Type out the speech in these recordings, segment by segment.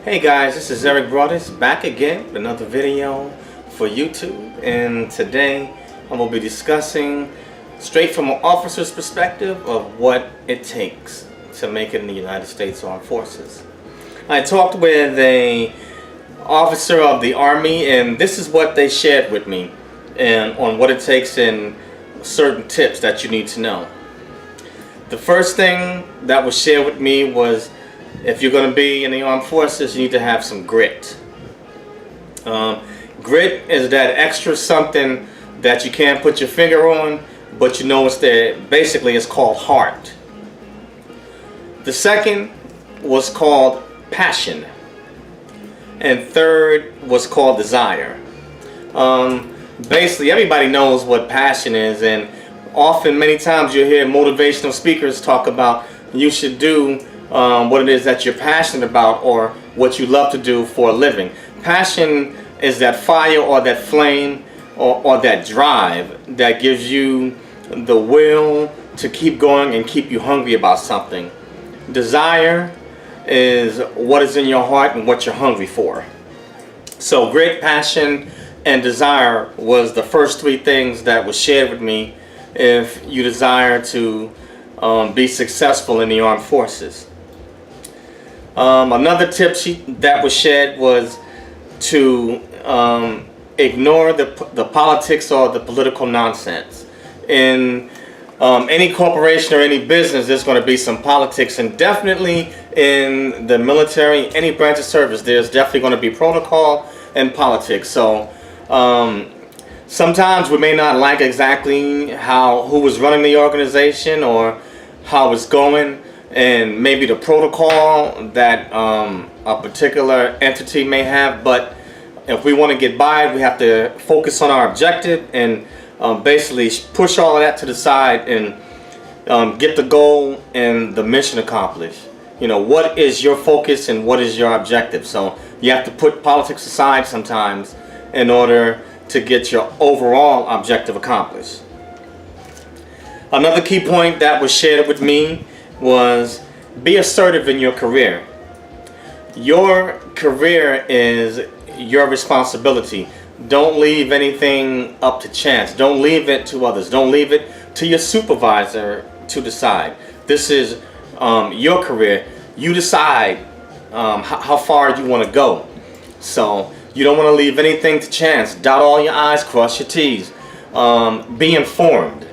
Hey guys, this is Eric Broadus back again with another video for YouTube, and today I'm going to be discussing straight from an officer's perspective of what it takes to make it in the United States Armed Forces. I talked with an officer of the Army, and this is what they shared with me and on what it takes and certain tips that you need to know. The first thing that was shared with me was, if you're going to be in the armed forces, you need to have some grit. Grit is that extra something that you can't put your finger on, but you know it's there. Basically, it's called heart. The second was called passion. And third was called desire. Basically, everybody knows what passion is, and often, many times, you'll hear motivational speakers talk about you should do what it is that you're passionate about or what you love to do for a living. Passion is that fire or that flame or that drive that gives you the will to keep going and keep you hungry about something. Desire is what is in your heart and what you're hungry for. So grit, passion, and desire was the first three things that was shared with me if you desire to be successful in the armed forces. Another tip that was shared was to ignore the politics or the political nonsense. In any corporation or any business, there's going to be some politics, and definitely in the military, any branch of service, there's definitely going to be protocol and politics. So sometimes we may not like exactly who was running the organization or how it's going, and maybe the protocol that a particular entity may have, but if we want to get by, we have to focus on our objective and basically push all of that to the side and get the goal and the mission accomplished. You know, what is your focus and what is your objective? So you have to put politics aside sometimes in order to get your overall objective accomplished. Another key point that was shared with me was be assertive in your career. Your career is your responsibility. Don't leave anything up to chance. Don't leave it to others. Don't leave it to your supervisor to decide. This is your career. You decide how far you want to go. So you don't want to leave anything to chance. Dot all your I's, cross your T's. Be informed.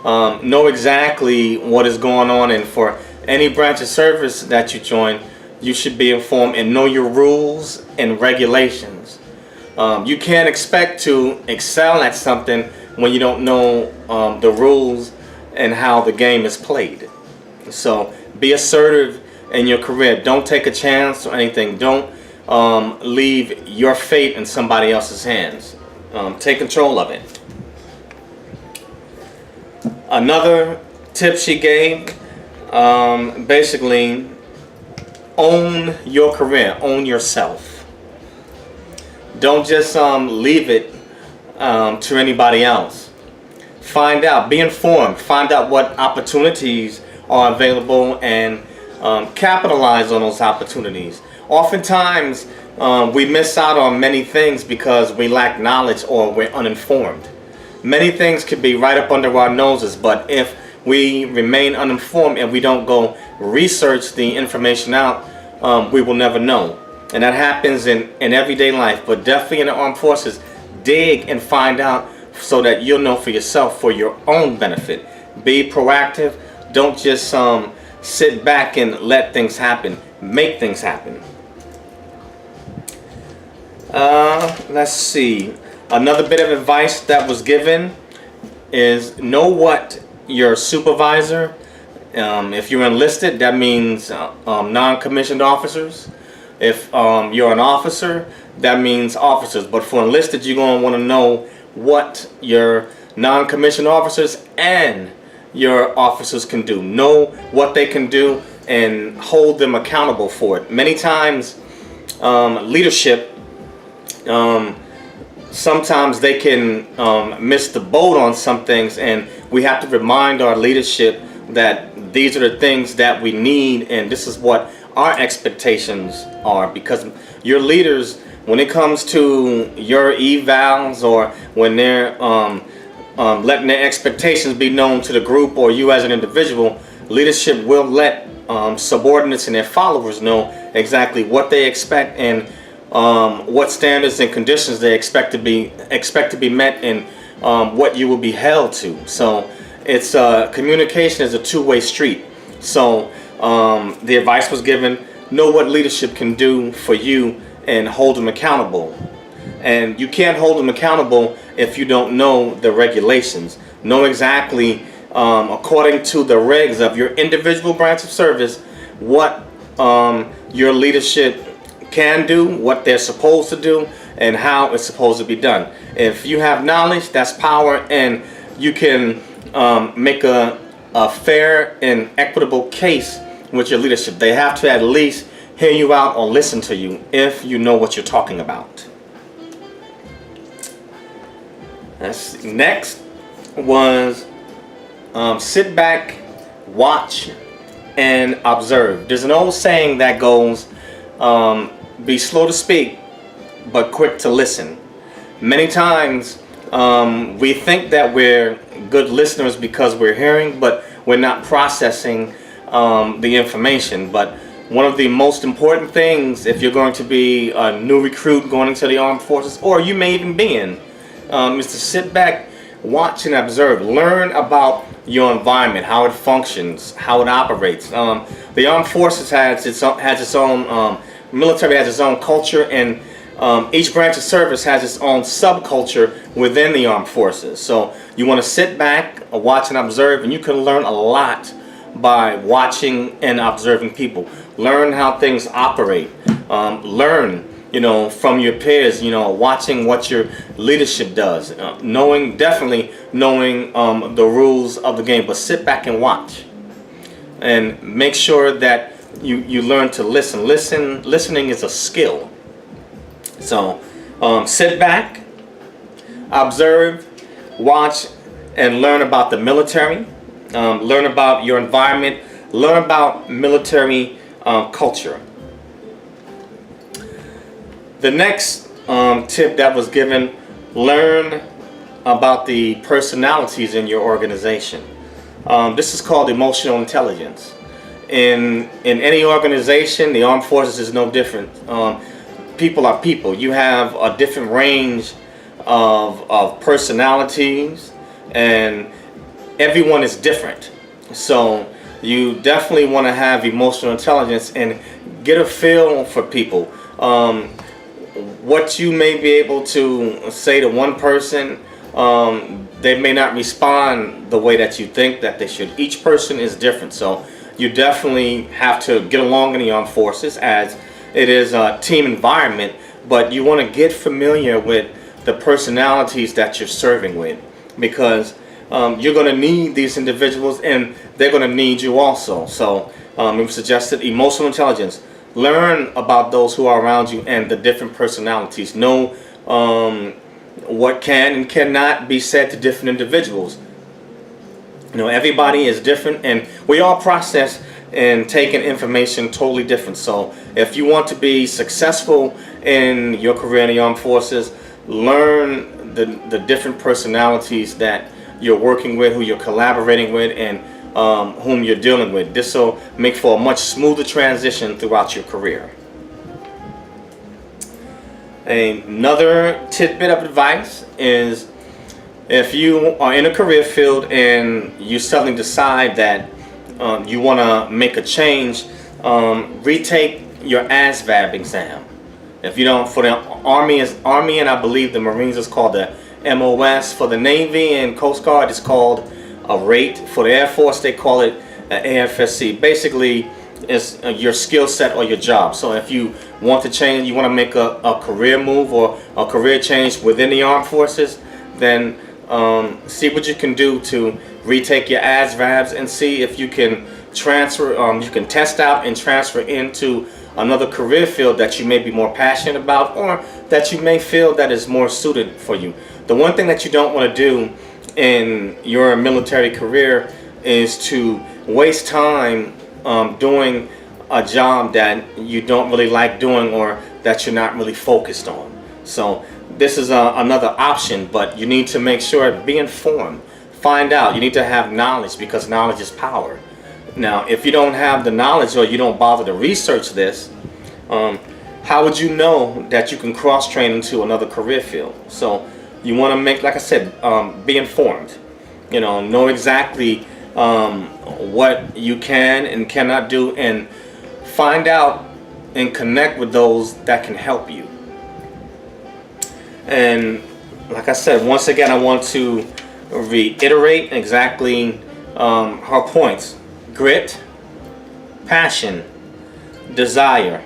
Know exactly what is going on, and for any branch of service that you join, you should be informed and know your rules and regulations. You can't expect to excel at something when you don't know the rules and how the game is played. So be assertive in your career. Don't take a chance or anything. Don't leave your fate in somebody else's hands. Take control of it. Another tip she gave, basically, own your career, own yourself. Don't just leave it to anybody else. Find out, be informed, find out what opportunities are available and capitalize on those opportunities. Oftentimes, we miss out on many things because we lack knowledge or we're uninformed. Many things could be right up under our noses, but if we remain uninformed and we don't go research the information out, we will never know. And that happens in everyday life, but definitely in the armed forces. Dig and find out so that you'll know for yourself, for your own benefit. Be proactive. Don't just sit back and let things happen. Make things happen. Let's see. Another bit of advice that was given is know what your supervisor, if you're enlisted, that means non-commissioned officers. If you're an officer, that means officers. But for enlisted, you're going to want to know what your non-commissioned officers and your officers can do. Know what they can do and hold them accountable for it. Many times, leadership, sometimes they can miss the boat on some things, and we have to remind our leadership that these are the things that we need, and this is what our expectations are, because your leaders, when it comes to your evals, or when they're letting their expectations be known to the group or you as an individual, leadership will let subordinates and their followers know exactly what they expect, and what standards and conditions they expect to be met, and what you will be held to. So it's communication is a two-way street. So the advice was given: know what leadership can do for you and hold them accountable. And you can't hold them accountable if you don't know the regulations. Know exactly, according to the regs of your individual branch of service, what your leadership can do, what they're supposed to do, and how it's supposed to be done. If you have knowledge, that's power, and you can make a fair and equitable case with your leadership. They have to at least hear you out or listen to you if you know what you're talking about. Next was sit back, watch, and observe. There's an old saying that goes, be slow to speak, but quick to listen. Many times we think that we're good listeners because we're hearing, but we're not processing the information. But one of the most important things, if you're going to be a new recruit going into the armed forces, or you may even be in, is to sit back, watch, and observe. Learn about your environment, how it functions, how it operates. The armed forces has its own military has its own culture, and each branch of service has its own subculture within the armed forces. So you want to sit back, watch, and observe, and you can learn a lot by watching and observing people. Learn how things operate. Learn, from your peers, watching what your leadership does. Definitely knowing the rules of the game, but sit back and watch. And make sure that you learn to listen. Listening is a skill. So sit back, observe, watch, and learn about the military. Learn about your environment. Learn about military culture. The next tip that was given: learn about the personalities in your organization. This is called emotional intelligence. In any organization, the armed forces is no different. People are people. You have a different range of personalities, and everyone is different. So you definitely want to have emotional intelligence and get a feel for people. What you may be able to say to one person, they may not respond the way that you think that they should. Each person is different, so you definitely have to get along in the armed forces, as it is a team environment, but you want to get familiar with the personalities that you're serving with, because you're going to need these individuals and they're going to need you also. So we've suggested emotional intelligence. Learn about those who are around you and the different personalities. Know what can and cannot be said to different individuals. Everybody is different, and we all process and take in information totally different. So if you want to be successful in your career in the armed forces, learn the different personalities that you're working with, who you're collaborating with, and whom you're dealing with. This will make for a much smoother transition throughout your career. Another tidbit of advice is, if you are in a career field and you suddenly decide that you want to make a change, retake your ASVAB exam. If you don't, for the Army and I believe the Marines is called the MOS. For the Navy and Coast Guard, it's called a rate. For the Air Force, they call it an AFSC. Basically, it's your skill set or your job. So if you want to change, you want to make a career move or a career change within the armed forces, then see what you can do to retake your ASVABs and see if you can transfer. You can test out and transfer into another career field that you may be more passionate about, or that you may feel that is more suited for you. The one thing that you don't want to do in your military career is to waste time doing a job that you don't really like doing or that you're not really focused on. So this is another option, but you need to make sure, be informed, find out. You need to have knowledge, because knowledge is power. Now, if you don't have the knowledge or you don't bother to research this, how would you know that you can cross-train into another career field? So you want to make, like I said, be informed. Know exactly what you can and cannot do, and find out and connect with those that can help you. And like I said, once again, I want to reiterate exactly her points: grit, passion, desire.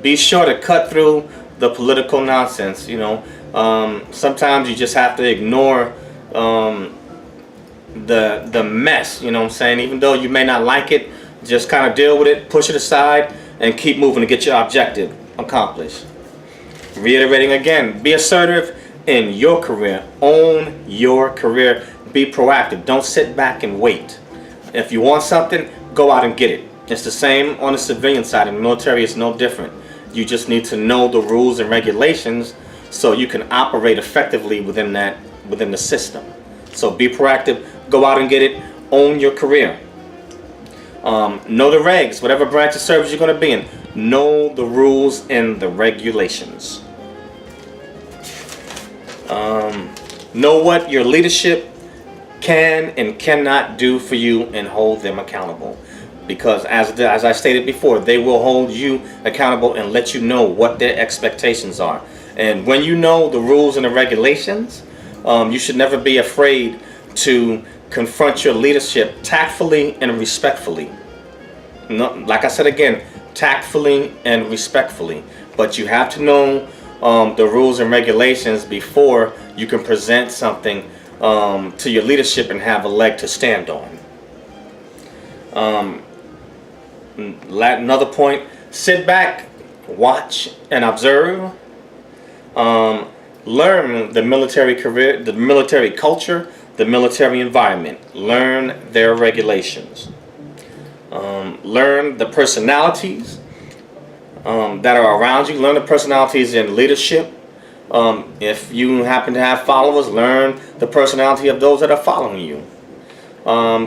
Be sure to cut through the political nonsense. Sometimes you just have to ignore the mess. You know what I'm saying? Even though you may not like it, just kind of deal with it, push it aside, and keep moving to get your objective accomplished. Reiterating again, be assertive in your career. Own your career. Be proactive. Don't sit back and wait. If you want something, go out and get it. It's the same on the civilian side. In the military, it's no different. You just need to know the rules and regulations so you can operate effectively within the system. So be proactive. Go out and get it. Own your career. Know the regs. Whatever branch of service you're going to be in, know the rules and the regulations. Know what your leadership can and cannot do for you, and hold them accountable. Because as I stated before, they will hold you accountable and let you know what their expectations are. And when you know the rules and the regulations, you should never be afraid to confront your leadership tactfully and respectfully. Like I said again, tactfully and respectfully. But you have to know the rules and regulations before you can present something to your leadership and have a leg to stand on. Another point: sit back, watch, and observe. Learn the military career, the military culture, the military environment. Learn their regulations. Learn the personalities that are around you. Learn the personalities in leadership. If you happen to have followers, learn the personality of those that are following you.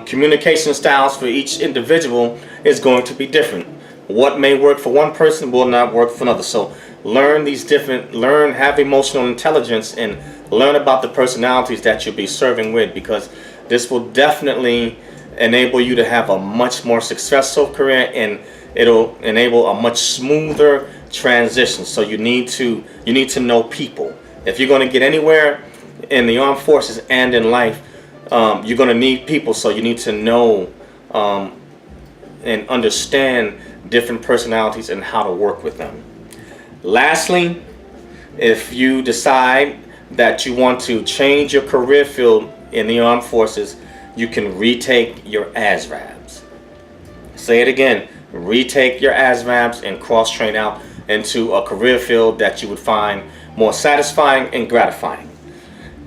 Communication styles for each individual is going to be different. What may work for one person will not work for another. So learn have emotional intelligence, and learn about the personalities that you'll be serving with, because this will definitely enable you to have a much more successful career, and it'll enable a much smoother transition. So you need to know people. If you're going to get anywhere in the armed forces and in life, you're going to need people. So you need to know and understand different personalities and how to work with them. Lastly, if you decide that you want to change your career field in the armed forces, you can retake your ASVABs. Say it again, retake your ASVABs and cross-train out into a career field that you would find more satisfying and gratifying.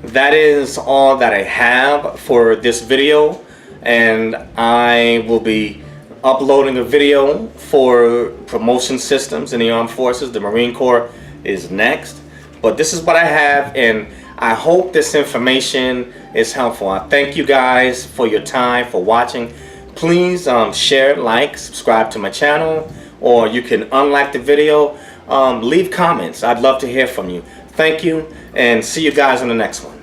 That is all that I have for this video, and I will be uploading a video for promotion systems in the armed forces. The Marine Corps is next, but this is what I have, and I hope this information is helpful. I thank you guys for your time, for watching. Please share, like, subscribe to my channel, or you can unlike the video. Leave comments. I'd love to hear from you. Thank you, and see you guys on the next one.